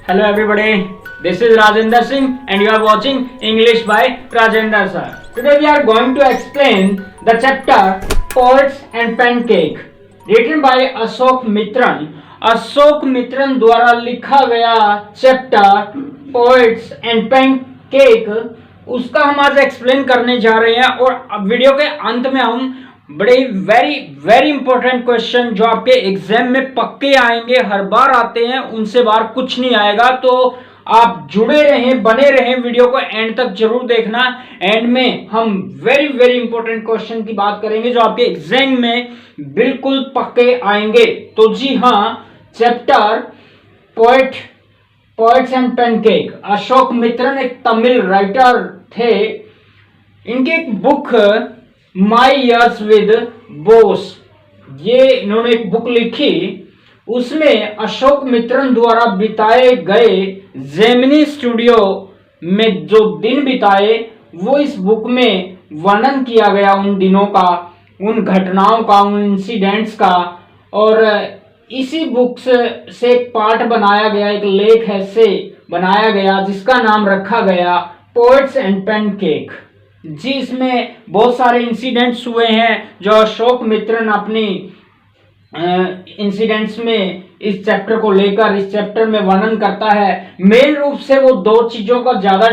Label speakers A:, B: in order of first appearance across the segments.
A: Hello everybody, this is Rajendra Singh and you are watching English by Rajendra sir. Today we are going to explain the chapter Poets and Pancake written by Ashok Mitran. Ashok Mitran द्वारा लिखा गया chapter poets and pancake उसका हम आज explain करने जा रहे हैं। और वीडियो के अंत में हम बड़े वेरी वेरी इंपॉर्टेंट क्वेश्चन जो आपके एग्जाम में पक्के आएंगे, हर बार आते हैं, उनसे बाहर कुछ नहीं आएगा। तो आप जुड़े रहें, बने रहें, वीडियो को एंड तक जरूर देखना। एंड में हम वेरी वेरी इंपॉर्टेंट क्वेश्चन की बात करेंगे जो आपके एग्जाम में बिल्कुल पक्के आएंगे। तो जी हाँ, chapter poets and pancake. Ashok Mitran एक तमिल राइटर थे। इनकी एक book my years with Bose, ये इन्होंने एक बुक लिखी। उसमें अशोक मित्रन द्वारा बिताए गए जेमिनी स्टूडियो में जो दिन बिताए वो इस बुक में वर्णन किया गया, उन दिनों का, उन घटनाओं का, उन इंसिडेंट्स का। और इसी बुक से एक पार्ट बनाया गया, एक लेख ऐसे बनाया गया जिसका नाम रखा गया पोएट्स एंड पैनकेक। जी इसमें बहुत सारे इंसिडेंट्स हुए हैं जो अशोक मित्रन अपनी इंसिडेंट्स में इस चैप्टर को लेकर इस चैप्टर में वर्णन करता है। मेन रूप से वो दो चीजों का ज्यादा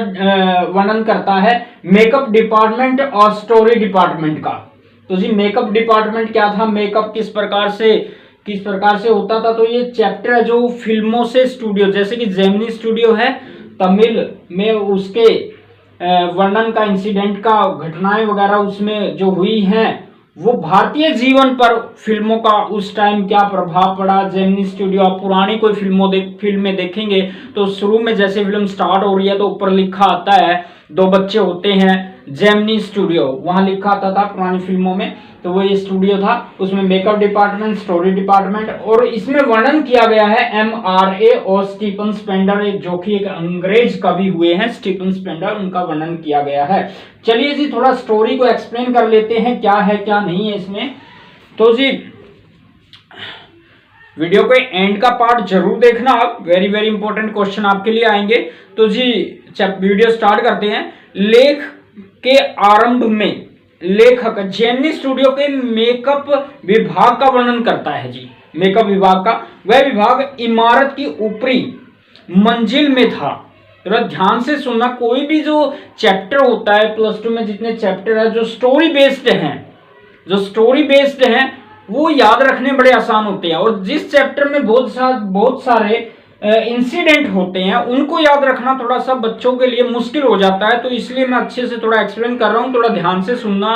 A: वर्णन करता है, मेकअप डिपार्टमेंट और स्टोरी डिपार्टमेंट का। तो जी मेकअप डिपार्टमेंट क्या था, मेकअप किस प्रकार से होता था। तो ये चैप्टर है जो फिल्मों से स्टूडियो, जैसे कि जेमिनी स्टूडियो है तमिल में, उसके वर्णन का, इंसिडेंट का, घटनाएं वगैरह उसमें जो हुई हैं, वो भारतीय जीवन पर फिल्मों का उस टाइम क्या प्रभाव पड़ा। जेमिनी स्टूडियो, आप पुरानी कोई फिल्म में देखेंगे तो शुरू में जैसे फिल्म स्टार्ट हो रही है तो ऊपर लिखा आता है, दो बच्चे होते हैं, जेमिनी स्टूडियो, वहां लिखा आता था पुरानी फिल्मों में। तो वो ये स्टूडियो था, उसमें मेकअप डिपार्टमेंट, स्टोरी डिपार्टमेंट। और इसमें वर्णन किया गया है MRA और स्टीफन स्पेंडर, जो कि एक अंग्रेज कवि हुए हैं, स्टीफन स्पेंडर, उनका वर्णन किया गया है। चलिए जी थोड़ा स्टोरी को एक्सप्लेन कर लेते हैं, क्या है क्या नहीं है इसमें। तो जी वीडियो के एंड का पार्ट जरूर देखना आप, वेरी वेरी इंपॉर्टेंट क्वेश्चन आपके लिए आएंगे। तो जी वीडियो स्टार्ट करते हैं। लेख के आरंभ में लेखक जेमिनी स्टूडियो के मेकअप विभाग का वर्णन करता है। जी मेकअप विभाग का, वह विभाग इमारत की ऊपरी मंजिल में था। तो ध्यान से सुनना, कोई भी जो चैप्टर होता है प्लस 2 में, जितने चैप्टर है जो स्टोरी बेस्ड हैं वो याद रखने बड़े आसान होते हैं। और जिस चैप्टर में बहुत सारे इंसिडेंट होते हैं उनको याद रखना थोड़ा सा बच्चों के लिए मुश्किल हो जाता है। तो इसलिए मैं अच्छे से थोड़ा एक्सप्लेन कर रहा हूं, थोड़ा ध्यान से सुनना।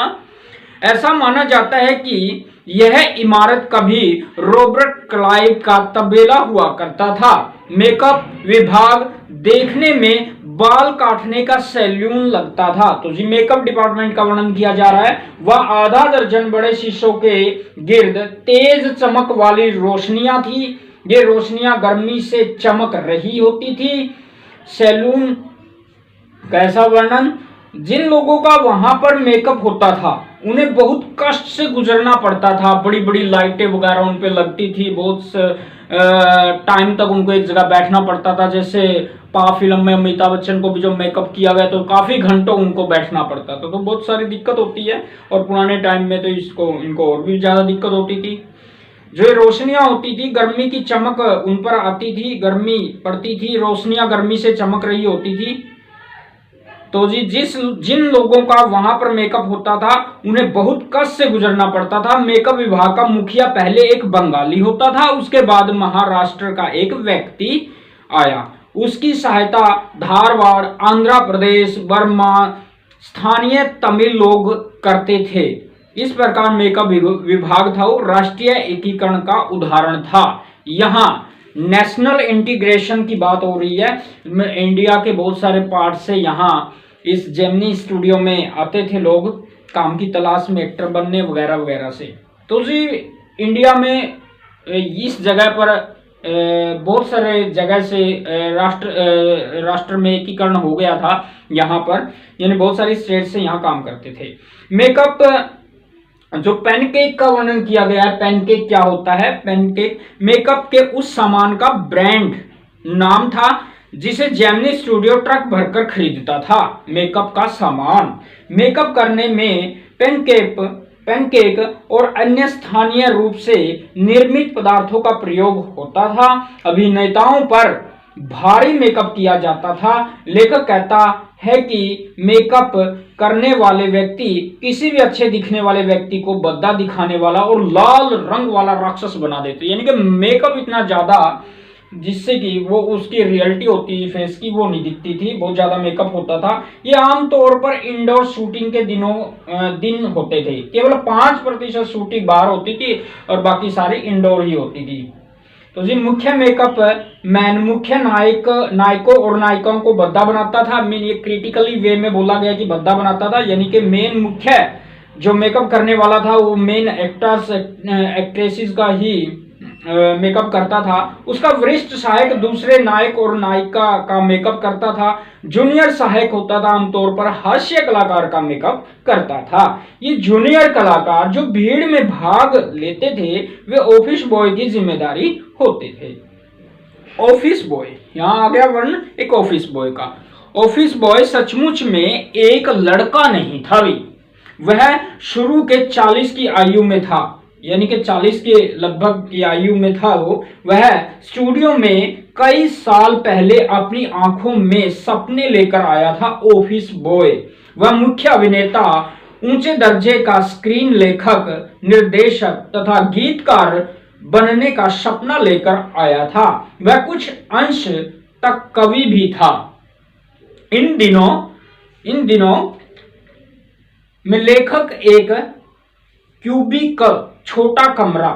A: ऐसा माना जाता है कि यह इमारत कभी रॉबर्ट क्लाइव का तबेला हुआ करता था। मेकअप विभाग देखने में बाल काटने का सैलून लगता था। तो जी मेकअप डिपार्टमेंट का वर्णन किया जा रहा है। वह आधा दर्जन बड़े शीशों के गिर्द तेज चमक वाली रोशनियां थी। ये रोशनियां गर्मी से चमक रही होती थी। सैलून कैसा वर्णन, जिन लोगों का वहां पर मेकअप होता था उन्हें बहुत कष्ट से गुजरना पड़ता था। बड़ी बड़ी लाइटें वगैरह उन पे लगती थी, बहुत टाइम तक उनको एक जगह बैठना पड़ता था। जैसे फिल्म में अमिताभ बच्चन को भी जो मेकअप किया गया तो काफी घंटों उनको बैठना पड़ता था। तो बहुत सारी दिक्कत होती है। और पुराने टाइम में तो इनको और भी ज्यादा दिक्कत होती थी। जो रोशनियां होती थी, गर्मी की चमक उन पर आती थी, गर्मी पड़ती थी, रोशनियां गर्मी से चमक रही होती थी। तो जी जिन लोगों का वहां पर मेकअप होता था उन्हें बहुत कष्ट से गुजरना पड़ता था। मेकअप विभाग का मुखिया पहले एक बंगाली होता था, उसके बाद महाराष्ट्र का एक व्यक्ति आया। उसकी सहायता धारवाड़, आंध्र प्रदेश, बर्मा, स्थानीय तमिल लोग करते थे। इस प्रकार मेकअप विभाग था वो राष्ट्रीय एकीकरण का उदाहरण था। यहाँ नेशनल इंटीग्रेशन की बात हो रही है। इंडिया के बहुत सारे पार्ट से यहाँ इस जेमिनी स्टूडियो में आते थे लोग काम की तलाश में, एक्टर बनने वगैरह वगैरह से। तो जी इंडिया में इस जगह पर बहुत सारे जगह से राष्ट्र में एकीकरण हो गया था यहाँ पर, यानी बहुत सारी स्टेट से यहाँ काम करते थे। मेकअप जो पैनकेक का वर्णन किया गया है, पैनकेक क्या होता है? पैनकेक मेकअप के उस सामान का ब्रांड नाम था जिसे जेमिनी स्टूडियो ट्रक भरकर खरीदता था। मेकअप का सामान, मेकअप करने में पैनकेक और अन्य स्थानीय रूप से निर्मित पदार्थों का प्रयोग होता था। अभिनेताओं पर भारी मेकअप किया जाता था। लेखक कहता है कि मेकअप करने वाले व्यक्ति किसी भी अच्छे दिखने वाले व्यक्ति को भद्दा दिखाने वाला और लाल रंग वाला राक्षस बना देते, यानी कि मेकअप इतना ज्यादा जिससे कि वो उसकी रियलिटी होती है फेस की वो नहीं दिखती थी, बहुत ज्यादा मेकअप होता था। ये आमतौर पर इंडोर शूटिंग के दिन होते थे। केवल 5% शूटिंग बाहर होती थी और बाकी सारी इंडोर ही होती थी। तो जी मुख्य मेकअप मैन मुख्य नायकों और नायिकाओं को भद्दा बनाता था। मीन ये क्रिटिकली वे में बोला गया कि भद्दा बनाता था, यानी कि मेन मुख्य जो मेकअप करने वाला था वो मेन एक्टर्स एक्ट्रेसेस का ही मेकअप करता था। उसका वरिष्ठ सहायक दूसरे नायक और नायिका का मेकअप करता था। जूनियर सहायक होता था आमतौर पर हास्य कलाकार का मेकअप करता था। ये जूनियर कलाकार जो भीड़ में भाग लेते थे वे ऑफिस बॉय की जिम्मेदारी होते थे। ऑफिस बॉय, यहाँ आ गया वर्ण एक ऑफिस बॉय का। ऑफिस बॉय सचमुच में एक लड़का नहीं था भी, वह शुरू के 40 की आयु में था, यानी कि 40 के लगभग की आयु में था वो। वह स्टूडियो में कई साल पहले अपनी आंखों में सपने लेकर आया था। ऑफिस बॉय वह मुख्य अभिनेता, ऊंचे दर्जे का स्क्रीन लेखक, निर्देशक तथा गीतकार बनने का सपना लेकर आया था। वह कुछ अंश तक कवि भी था। इन दिनों में लेखक एक क्यूबिकल छोटा कमरा,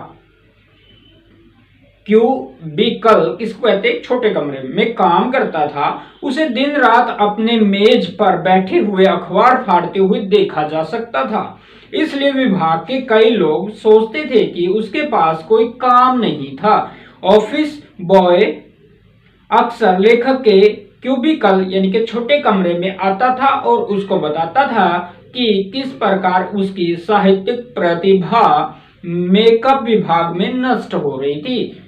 A: क्यूबिकल किसको कहते हैं? छोटे कमरे में काम करता था। उसे दिन रात अपने मेज पर बैठे हुए अखबार फाड़ते हुए देखा जा सकता था। इसलिए विभाग के कई लोग सोचते थे कि उसके पास कोई काम नहीं था। ऑफिस बॉय अक्सर लेखक के क्यूबिकल यानी कि छोटे कमरे में आता था और उसको बताता था कि किस प्रकार उसकी साहित्यिक प्रतिभा मेकअप विभाग में नष्ट हो रही थी।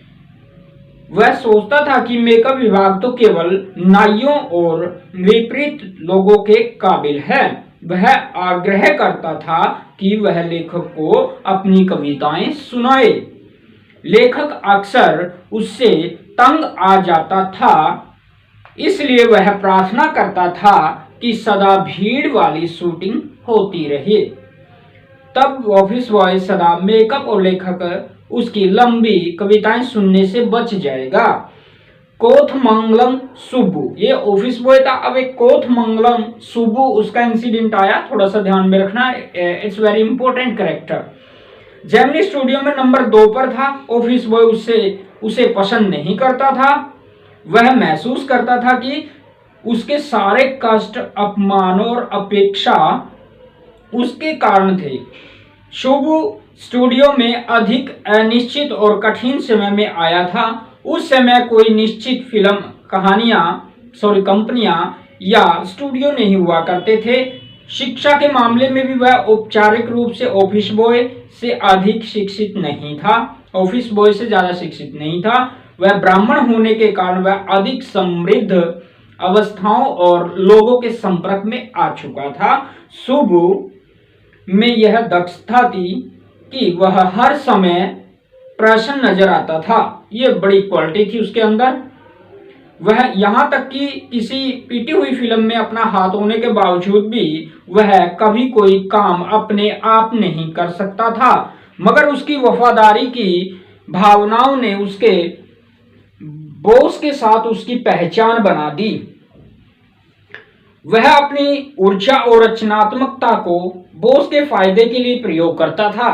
A: वह सोचता था कि मेकअप विभाग तो केवल नाइयों और विपरीत लोगों के काबिल है। वह आग्रह करता था कि वह लेखक को अपनी कविताएं सुनाए। लेखक अक्सर उससे तंग आ जाता था, इसलिए वह प्रार्थना करता था कि सदा भीड़ वाली शूटिंग होती रहे। तब ऑफिस बॉय सदा मेकअप और लेखक उसकी लंबी कविताएं सुनने से बच जाएगा। कोथमंगलम सुब्बू, ये ऑफिस बॉय था। अब एक कोथमंगलम सुब्बू उसका इंसिडेंट आया, थोड़ा सा ध्यान में रखना, it's very important character. Gemini studio में नंबर 2 पर था। ऑफिस बॉय उसे पसंद नहीं करता था। वह महसूस करता था कि उसके सारे कष्ट, अपमान और अपेक्षा उसके कारण थे। शुभू स्टूडियो में अधिक अनिश्चित और कठिन समय में आया था। उस समय कोई निश्चित फिल्म कंपनियां या स्टूडियो नहीं हुआ करते थे। शिक्षा के मामले में भी वह औपचारिक रूप से ऑफिस बॉय से अधिक शिक्षित नहीं था, ऑफिस बॉय से ज्यादा शिक्षित नहीं था। वह ब्राह्मण होने के कारण वह अधिक समृद्ध अवस्थाओं और लोगों के संपर्क में आ चुका था। शुभू में यह दक्षता थी कि वह हर समय प्रसन्न नजर आता था। यह बड़ी क्वालिटी थी उसके अंदर। वह यहाँ तक कि किसी पीटी हुई फिल्म में अपना हाथ होने के बावजूद भी वह कभी कोई काम अपने आप नहीं कर सकता था, मगर उसकी वफादारी की भावनाओं ने उसके बॉस के साथ उसकी पहचान बना दी। वह अपनी ऊर्जा और रचनात्मकता को बॉस के फायदे के लिए प्रयोग करता था।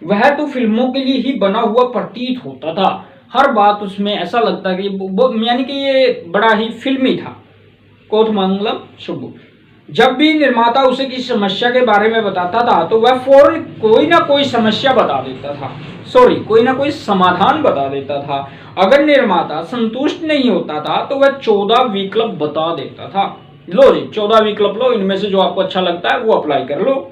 A: वह तो फिल्मों के लिए ही बना हुआ प्रतीत होता था। हर बात उसमें ऐसा लगता कि यानी कि ये बड़ा ही फिल्मी था। कोथमंगलम शुभू, जब भी निर्माता उसे किसी समस्या के बारे में बताता था तो वह फौरन कोई ना कोई समस्या बता देता था, कोई ना कोई समाधान बता देता था। अगर निर्माता संतुष्ट नहीं होता था तो वह 14 विकल्प बता देता था। लो जी 14 विकल्प लो, इनमें से जो आपको अच्छा लगता है वो अप्लाई कर लो।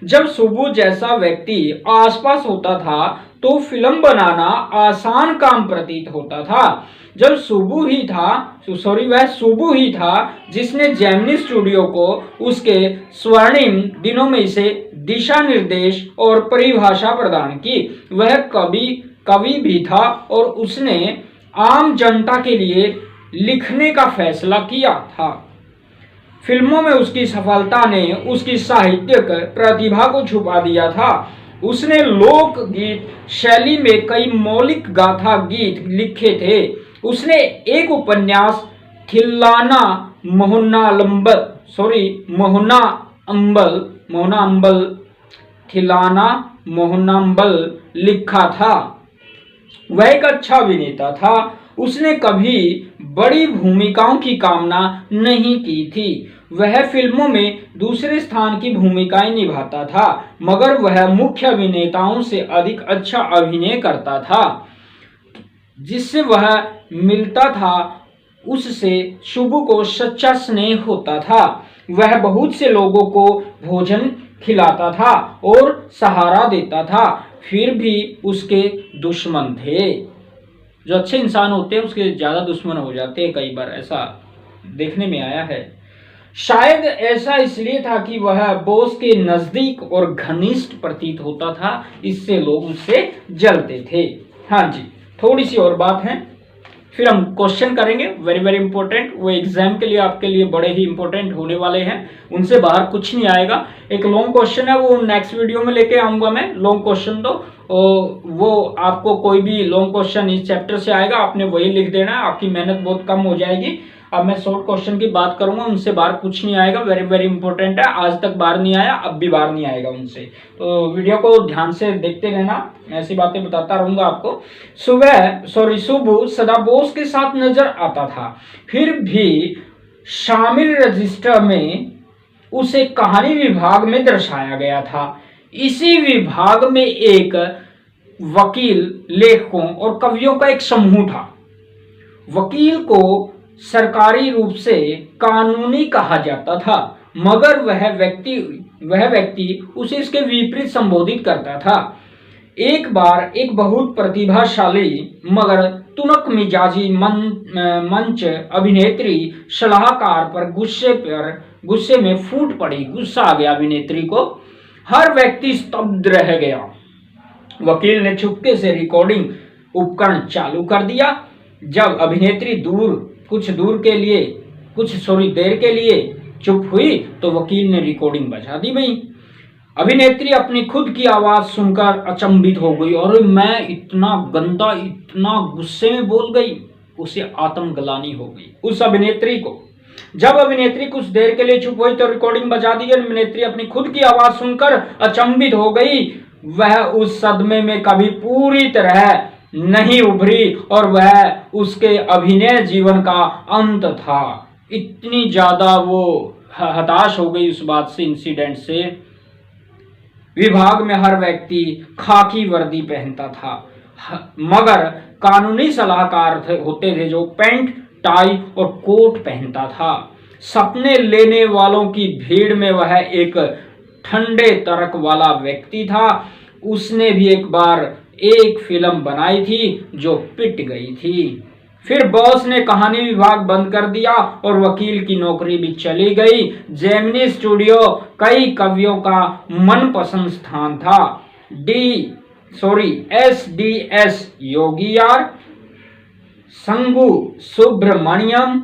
A: जब सुबु जैसा व्यक्ति आसपास होता था तो फिल्म बनाना आसान काम प्रतीत होता था। जब सुबु ही था, वह सुबु ही था जिसने जेमिनी स्टूडियो को उसके स्वर्णिम दिनों में से दिशा निर्देश और परिभाषा प्रदान की। वह कवि भी था और उसने आम जनता के लिए लिखने का फैसला किया था। फिल्मों में उसकी सफलता ने उसकी साहित्यिक प्रतिभा को छुपा दिया था। उसने लोकगीत शैली में कई मौलिक गाथा गीत लिखे थे। उसने एक उपन्यास थिल्लाना मोहना अंबल थिलाना मोहनाम्बल लिखा था। वह एक अच्छा अभिनेता था। उसने कभी बड़ी भूमिकाओं की कामना नहीं की थी। वह फिल्मों में दूसरे स्थान की भूमिकाएं निभाता था, मगर वह मुख्य अभिनेताओं से अधिक अच्छा अभिनय करता था। जिससे वह मिलता था उससे शुभु को सच्चा स्नेह होता था। वह बहुत से लोगों को भोजन खिलाता था और सहारा देता था। फिर भी उसके दुश्मन थे। जो अच्छे इंसान होते हैं उसके ज्यादा दुश्मन हो जाते हैं, कई बार ऐसा देखने में आया है। शायद ऐसा इसलिए था कि वह बॉस के नजदीक और घनिष्ठ प्रतीत होता था, इससे लोग उससे जलते थे। हाँ जी, थोड़ी सी और बात है, फिर हम क्वेश्चन करेंगे, वेरी वेरी इंपॉर्टेंट। वो एग्जाम के लिए आपके लिए बड़े ही इंपॉर्टेंट होने वाले हैं, उनसे बाहर कुछ नहीं आएगा। एक लॉन्ग क्वेश्चन है, वो नेक्स्ट वीडियो में लेके आऊंगा मैं। लॉन्ग क्वेश्चन तो वो आपको कोई भी लॉन्ग क्वेश्चन इस चैप्टर से आएगा, आपने वही लिख देना है, आपकी मेहनत बहुत कम हो जाएगी। अब मैं शॉर्ट क्वेश्चन की बात करूंगा, उनसे बाहर कुछ नहीं आएगा, वेरी वेरी इंपॉर्टेंट है। आज तक बाहर नहीं आया, अब भी बाहर नहीं आएगा उनसे। तो वीडियो को ध्यान से देखते रहना, ऐसी बातें बताता रहूंगा आपको। सुबु सदा बॉस के साथ नजर आता था, फिर भी शामिल रजिस्टर में उसे कहानी विभाग में दर्शाया गया था। इसी विभाग में एक वकील, लेखकों और कवियों का एक समूह था। वकील को सरकारी रूप से कानूनी कहा जाता था, मगर वह व्यक्ति उसे इसके विपरीत संबोधित करता था। एक बार एक बहुत प्रतिभाशाली मगर तुनक मिजाजी मंच अभिनेत्री सलाहकार पर गुस्से में फूट पड़ी। गुस्सा आ गया अभिनेत्री को। हर व्यक्ति स्तब्ध रह गया। वकील ने चुपके से रिकॉर्डिंग उपकरण चालू कर दिया। जब अभिनेत्री कुछ देर के लिए चुप हुई तो वकील ने रिकॉर्डिंग बजा दी गई। अभिनेत्री अपनी खुद की आवाज सुनकर अचंभित हो गई और मैं इतना गंदा, इतना गुस्से में बोल गई। उसे आत्मग्लानि हो गई उस अभिनेत्री को। जब अभिनेत्री कुछ देर के लिए चुप हुई तो रिकॉर्डिंग बजा दी। अभिनेत्री अपनी खुद की आवाज सुनकर अचंभित हो गई। वह उस सदमे में कभी पूरी तरह नहीं उभरी और वह उसके अभिनय जीवन का अंत था। इतनी ज्यादा वो हताश हो गई उस बात से, इंसिडेंट से। विभाग में हर व्यक्ति खाकी वर्दी पहनता था, मगर कानूनी सलाहकार होते थे जो पैंट, टाई और कोट पहनता था। सपने लेने वालों की भीड़ में वह एक ठंडे तर्क वाला व्यक्ति था। उसने भी एक बार एक फिल्म बनाई थी जो पिट गई थी। फिर बॉस ने कहानी विभाग बंद कर दिया और वकील की नौकरी भी चली गई। जेमिनी स्टूडियो कई कवियों का मनपसंद स्थान था। SDS योगियार, संगू सुब्रमण्यम,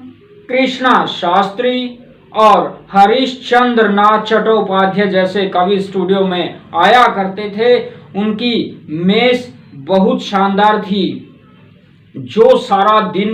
A: कृष्णा शास्त्री और हरिश्चंद्र नाथ चट्टोपाध्याय जैसे कवि स्टूडियो में आया करते थे। उनकी मेस बहुत शानदार थी, जो सारा दिन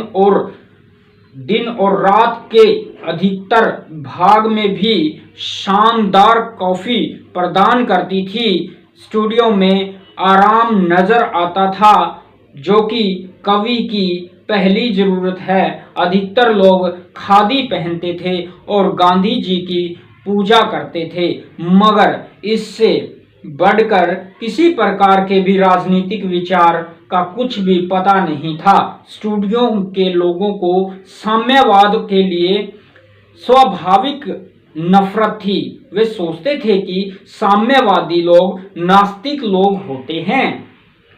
A: और रात के अधिकतर भाग में भी शानदार कॉफी प्रदान करती थी। स्टूडियो में आराम नजर आता था, जो कि कवि की पहली जरूरत है। अधिकतर लोग खादी पहनते थे और गांधी जी की पूजा करते थे, मगर इससे बढ़कर किसी प्रकार के भी राजनीतिक विचार का कुछ भी पता नहीं था। स्टूडियो के लोगों को साम्यवाद के लिए स्वाभाविक नफरत थी। वे सोचते थे कि साम्यवादी लोग नास्तिक लोग होते हैं,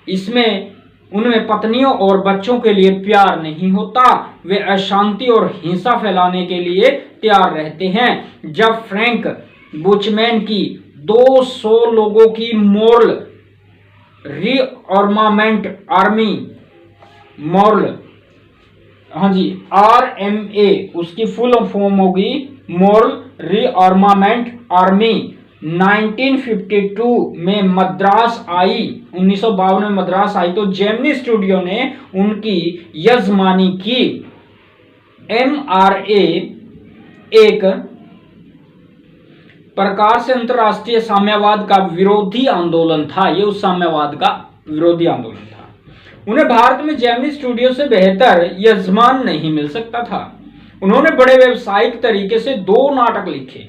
A: इसमें उनमें पत्नियों और बच्चों के लिए प्यार नहीं होता, वे अशांति और हिंसा फैलाने के लिए तैयार रहते हैं। जब फ्रैंक बुचमैन की 200 लोगों की मोरल रीआर्मामेंट आर्मी, मोरल, हाँ जी, RMA उसकी फुल फॉर्म होगी मोरल रीआर्मामेंट आर्मी, 1952 में मद्रास आई, 1952 में मद्रास आई, तो जेमिनी स्टूडियो ने उनकी यजमानी की। MRA एक प्रकार से अंतरराष्ट्रीय साम्यवाद का विरोधी आंदोलन था। ये उस साम्यवाद का विरोधी आंदोलन था। उन्हें भारत में जेमिनी स्टूडियो से बेहतर यजमान नहीं मिल सकता था। उन्होंने बड़े व्यावसायिक तरीके से 2 नाटक लिखे,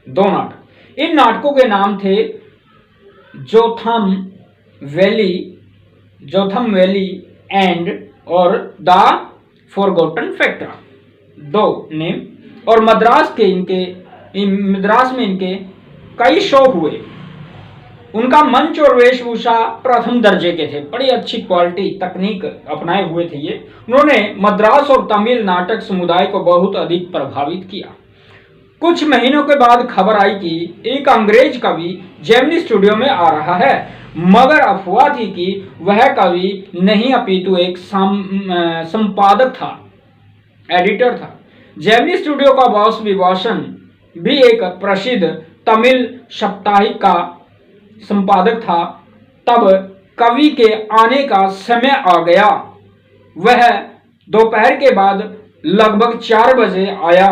A: 2 नाटक। इन नाटकों के नाम थे जोथम वैली एंड और द फॉरगॉटन फैक्टर, 2 नेम। और मद्रास में इनके कई शो हुए। उनका मंच और वेशभूषा प्रथम दर्जे के थे, बड़ी अच्छी क्वालिटी तकनीक अपनाए हुए थे ये। उन्होंने मद्रास और तमिल नाटक समुदाय को बहुत अधिक प्रभावित किया। कुछ महीनों के बाद खबर आई कि एक अंग्रेज कवि जेमिनी स्टूडियो में आ रहा है, मगर अफवाह थी कि वह कवि नहीं अपितु एक संपादक था, एडिटर था। जेमिनी स्टूडियो का बॉस विभाषण भी एक प्रसिद्ध तमिल साप्ताहिक का संपादक था। तब कवि के आने का समय आ गया। वह दोपहर के बाद लगभग 4 बजे आया।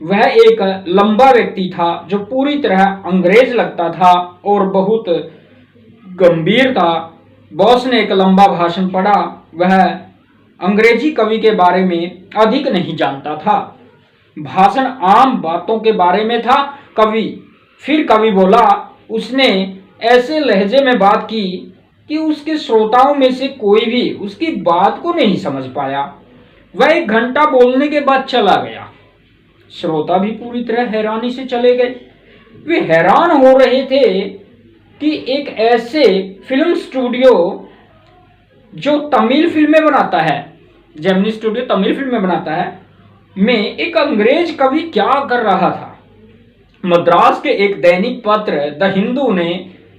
A: वह एक लंबा व्यक्ति था जो पूरी तरह अंग्रेज लगता था और बहुत गंभीर था। बॉस ने एक लंबा भाषण पढ़ा। वह अंग्रेजी कवि के बारे में अधिक नहीं जानता था। भाषण आम बातों के बारे में था। फिर कवि बोला। उसने ऐसे लहजे में बात की कि उसके श्रोताओं में से कोई भी उसकी बात को नहीं समझ पाया। वह 1 घंटा बोलने के बाद चला गया। श्रोता भी पूरी तरह हैरानी से चले गए। वे हैरान हो रहे थे कि एक ऐसे फिल्म स्टूडियो जो तमिल फिल्में बनाता है, जेमिनी स्टूडियो तमिल फिल्में बनाता है, में एक अंग्रेज कवि क्या कर रहा था। मद्रास के एक दैनिक पत्र द हिंदू ने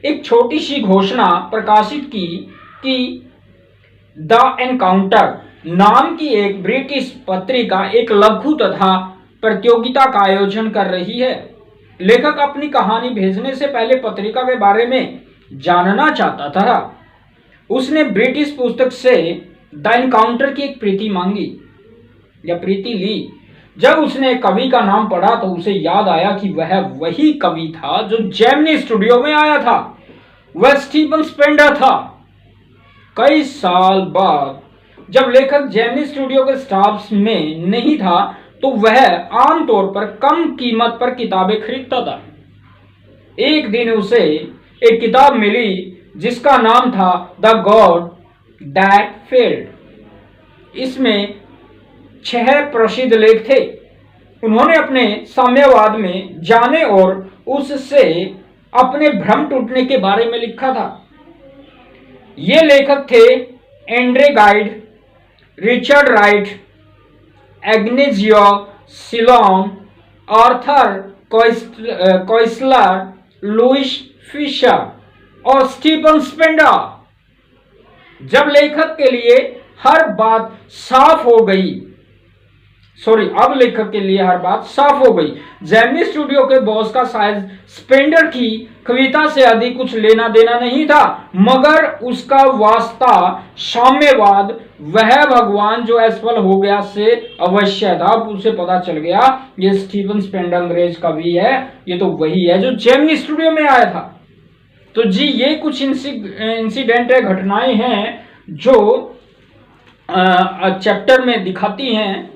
A: एक छोटी सी घोषणा प्रकाशित की कि द एनकाउंटर नाम की एक ब्रिटिश पत्रिका एक लघु तथा प्रतियोगिता का आयोजन कर रही है। लेखक अपनी कहानी भेजने से पहले पत्रिका के बारे में जानना चाहता था। उसने ब्रिटिश पुस्तक से द एनकाउंटर की एक प्रति मांगी या प्रीति ली। जब उसने कवि का नाम पढ़ा तो उसे याद आया कि वह वही कवि था जो जेमिनी स्टूडियो में आया था। वह स्टीफन स्पेंडर था। कई साल बाद जब लेखक जेमिनी स्टूडियो के स्टाफ में नहीं था तो वह आमतौर पर कम कीमत पर किताबें खरीदता था। एक दिन उसे एक किताब मिली जिसका नाम था द गॉड दैट फेल्ड। इसमें 6 प्रसिद्ध लेख थे। उन्होंने अपने साम्यवाद में जाने और उससे अपने भ्रम टूटने के बारे में लिखा था। ये लेखक थे Andre Gide, Richard Wright, Ignazio Silone, Arthur Koestler, Louis Fischer और स्टीफन स्पेंडर। जब लेखक के लिए हर बात साफ हो गई, अब लेखक के लिए हर बात साफ हो गई। जेमिनी स्टूडियो के बॉस का शायद स्पेंडर की कविता से अधिक कुछ लेना देना नहीं था, मगर उसका वास्ता साम्यवाद, वह भगवान जो असफल हो गया, से अवश्य था। उसे पता चल गया ये स्टीफन स्पेंडर अंग्रेज कवि है, ये तो वही है जो जेमिनी स्टूडियो में आया था। तो जी ये कुछ इंसिडेंट है, घटनाएं हैं जो चैप्टर में दिखाती हैं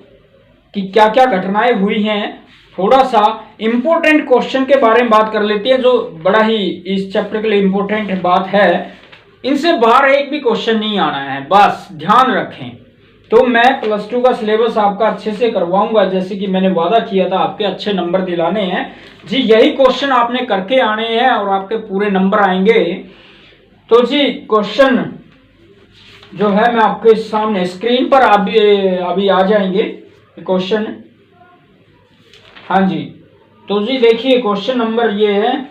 A: कि क्या क्या घटनाएं हुई हैं। थोड़ा सा इंपॉर्टेंट क्वेश्चन के बारे में बात कर लेते हैं जो बड़ा ही इस चैप्टर के लिए इंपॉर्टेंट बात है। इनसे बाहर एक भी क्वेश्चन नहीं आना है, बस ध्यान रखें, तो मैं प्लस 2 का सिलेबस आपका अच्छे से करवाऊंगा, जैसे कि मैंने वादा किया था आपके अच्छे नंबर दिलाने हैं जी। यही क्वेश्चन आपने करके आने हैं और आपके पूरे नंबर आएंगे। तो जी क्वेश्चन जो है मैं आपके सामने स्क्रीन पर अभी आ जाएंगे क्वेश्चन। हाँ जी, तो जी देखिए क्वेश्चन नंबर ये है,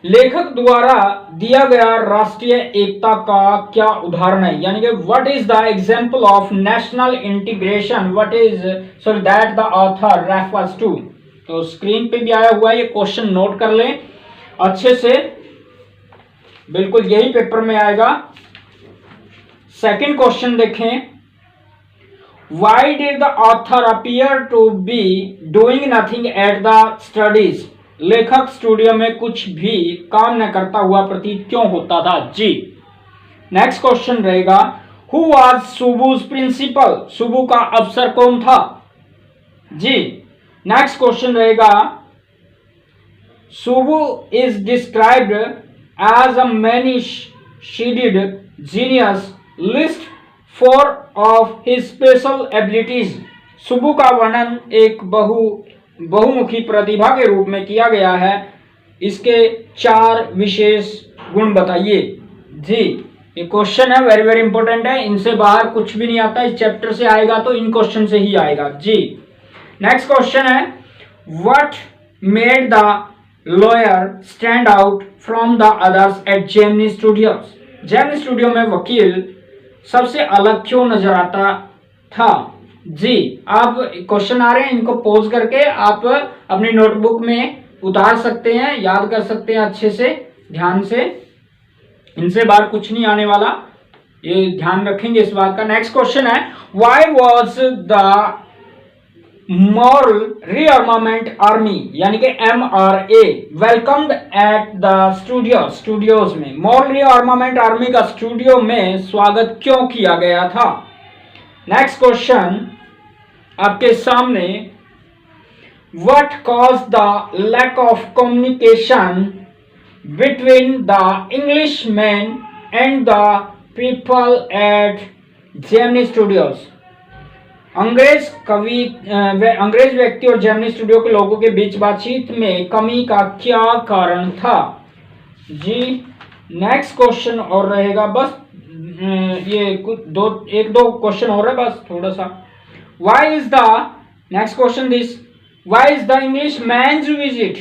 A: लेखक द्वारा दिया गया राष्ट्रीय एकता का क्या उदाहरण है, यानी कि what is the example of national integration, what is sorry that the author refers to. तो स्क्रीन पे भी आया हुआ है, ये क्वेश्चन नोट कर लें अच्छे से, बिल्कुल यही पेपर में आएगा। सेकंड क्वेश्चन देखें, why did the author appear to be doing nothing at the studies, लेखक स्टूडियो में कुछ भी काम न करता हुआ प्रतीत क्यों होता था जी। नेक्स्ट क्वेश्चन रहेगा, who was Subbu's principal, Subbu का अफसर कौन था जी। नेक्स्ट क्वेश्चन रहेगा, Subbu is described as a many sided genius, list 4 of his special abilities, Subbu का वर्णन एक बहुमुखी प्रतिभा के रूप में किया गया है, इसके 4 विशेष गुण बताइए जी। ये क्वेश्चन है, वेरी वेरी इंपॉर्टेंट है, इनसे बाहर कुछ भी नहीं आता, इस चैप्टर से आएगा तो इन क्वेश्चन से ही आएगा जी। नेक्स्ट क्वेश्चन है, what made the lawyer stand out from the others eight Gemini studios, Gemini studio में वकील सबसे अलग क्यों नजर आता था जी। आप क्वेश्चन आ रहे हैं, इनको पॉज करके आप अपनी नोटबुक में उतार सकते हैं, याद कर सकते हैं अच्छे से ध्यान से, इनसे बाहर कुछ नहीं आने वाला, ये ध्यान रखेंगे इस बात का। नेक्स्ट क्वेश्चन है, why was the moral rearmament army, यानी कि MRA welcomed at the studios में, मॉरल रीआर्मामेंट आर्मी का स्टूडियो में स्वागत क्यों किया गया था। नेक्स्ट क्वेश्चन आपके सामने, what cause the lack of communication between the Englishman and the people at Gemini Studios, अंग्रेज व्यक्ति और जेमिनी स्टूडियो के लोगों के बीच बातचीत में कमी का क्या कारण था जी। नेक्स्ट क्वेश्चन और रहेगा, बस ये कुछ एक दो क्वेश्चन और है बस थोड़ा सा। Why is the next question this, why is the Englishman's visit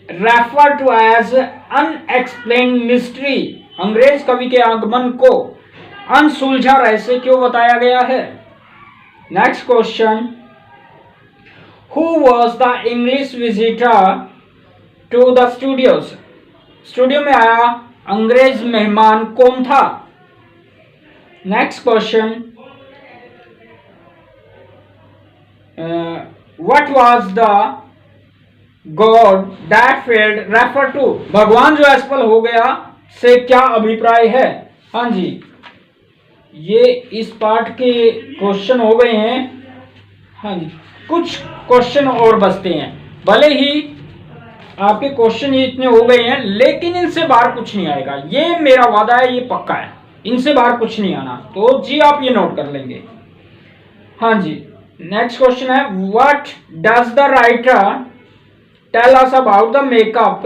A: refer to as unexplained mystery, अंग्रेज कवि के आगमन को अनसुलझा रहस्य क्यों बताया गया है। Next question, who was the English visitor to the studios, studio में आया अंग्रेज मेहमान कौन था। Next question, what was the god that failed refer to, भगवान जो असफल हो गया से क्या अभिप्राय है। हाँ जी, ये इस पार्ट के क्वेश्चन हो गए हैं। हाँ जी, कुछ क्वेश्चन और बचते हैं, भले ही आपके क्वेश्चन ये इतने हो गए हैं, लेकिन इनसे बाहर कुछ नहीं आएगा, ये मेरा वादा है, ये पक्का है, इनसे बाहर कुछ नहीं आना। तो जी आप ये नोट कर लेंगे। हाँ जी, नेक्स्ट क्वेश्चन है, what does the writer tell us about the makeup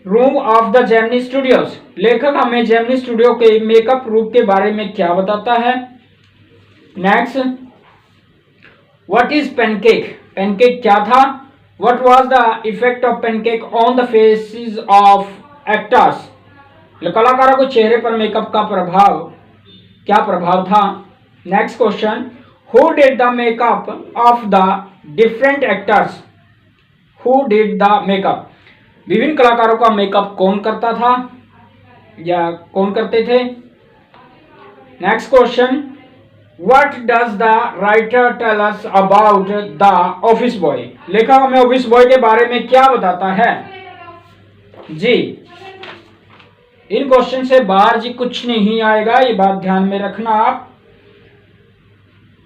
A: room of the Gemini studios, लेखक हमें जेमिनी स्टूडियो के मेकअप रूम के बारे में क्या बताता है। Next, what is Pancake, Pancake क्या था। What was the effect of Pancake on the faces of actors, कलाकारों के चेहरे पर मेकअप का क्या प्रभाव था। Next question, who did the makeup of the different actors, who did the makeup, विभिन्न कलाकारों का मेकअप कौन करता था या कौन करते थे। Next question, what does the writer tell us about the office boy, लेखक हमें ऑफिस बॉय के बारे में क्या बताता है जी। इन क्वेश्चन से बाहर जी कुछ नहीं आएगा, ये बात ध्यान में रखना आप।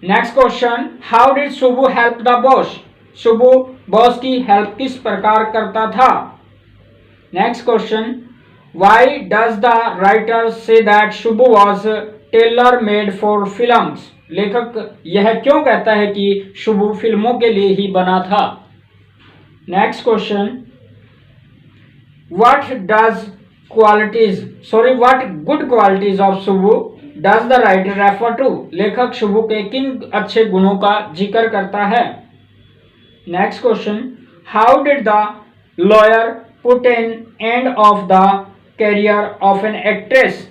A: Next question, how did Subbu help the boss, Subbu boss की हेल्प किस प्रकार करता था। Next question, why does the writer say that Subbu was tailor made for films. लेखक यह क्यों कहता है कि शुभु फिल्मों के लिए ही बना था। Next question, what good qualities of Subbu does the writer refer to. लेखक शुभु के किन अच्छे गुणों का जिक्र करता है। Next question, how did the lawyer put an end of the career of an actress.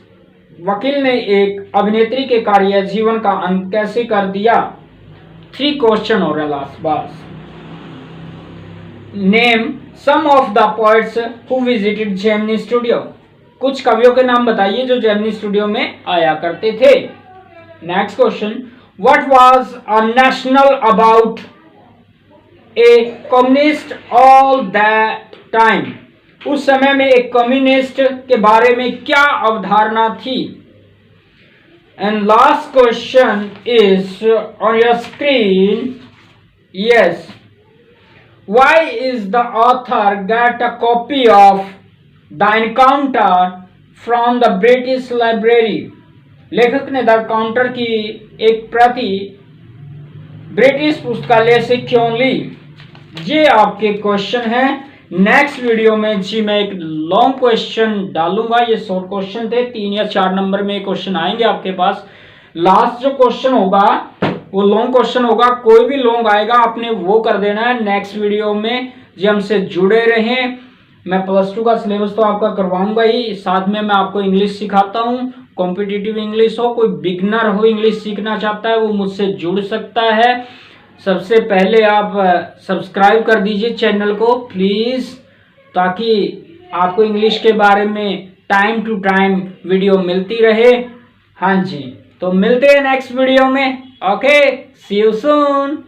A: वकील ने एक अभिनेत्री के कार्य जीवन का अंत कैसे कर दिया। 3 क्वेश्चन हो रहे हैं लास्ट बार। Name some of the poets who visited Gemini studio. कुछ कवियों के नाम बताइए जो जेमिनी स्टूडियो में आया करते थे। Next question, what was a national about A communist all that time. उस समय में एक कम्युनिस्ट के बारे में क्या अवधारणा थी। And last question is on your screen. Yes, why is the author get a copy of the encounter from the British library. लेखक ने द एनकाउंटर की एक प्रति ब्रिटिश पुस्तकालय से क्यों ली। ये आपके क्वेश्चन हैं। नेक्स्ट वीडियो में जी मैं एक लॉन्ग क्वेश्चन डालूंगा। ये शॉर्ट क्वेश्चन थे, 3 या 4 नंबर में क्वेश्चन आएंगे आपके पास। लास्ट जो क्वेश्चन होगा वो लॉन्ग क्वेश्चन होगा। कोई भी लॉन्ग आएगा आपने वो कर देना है नेक्स्ट वीडियो में। जी हमसे जुड़े रहें। मैं +2 का सिलेबस तो आपका करवाऊंगा ही, साथ में मैं आपको इंग्लिश सिखाता हूँ। कॉम्पिटिटिव इंग्लिश हो, कोई बिगनर हो इंग्लिश सीखना चाहता है वो मुझसे जुड़ सकता है। सबसे पहले आप सब्सक्राइब कर दीजिए चैनल को प्लीज़, ताकि आपको इंग्लिश के बारे में टाइम टू टाइम वीडियो मिलती रहे। हाँ जी, तो मिलते हैं नेक्स्ट वीडियो में। Okay, see you soon.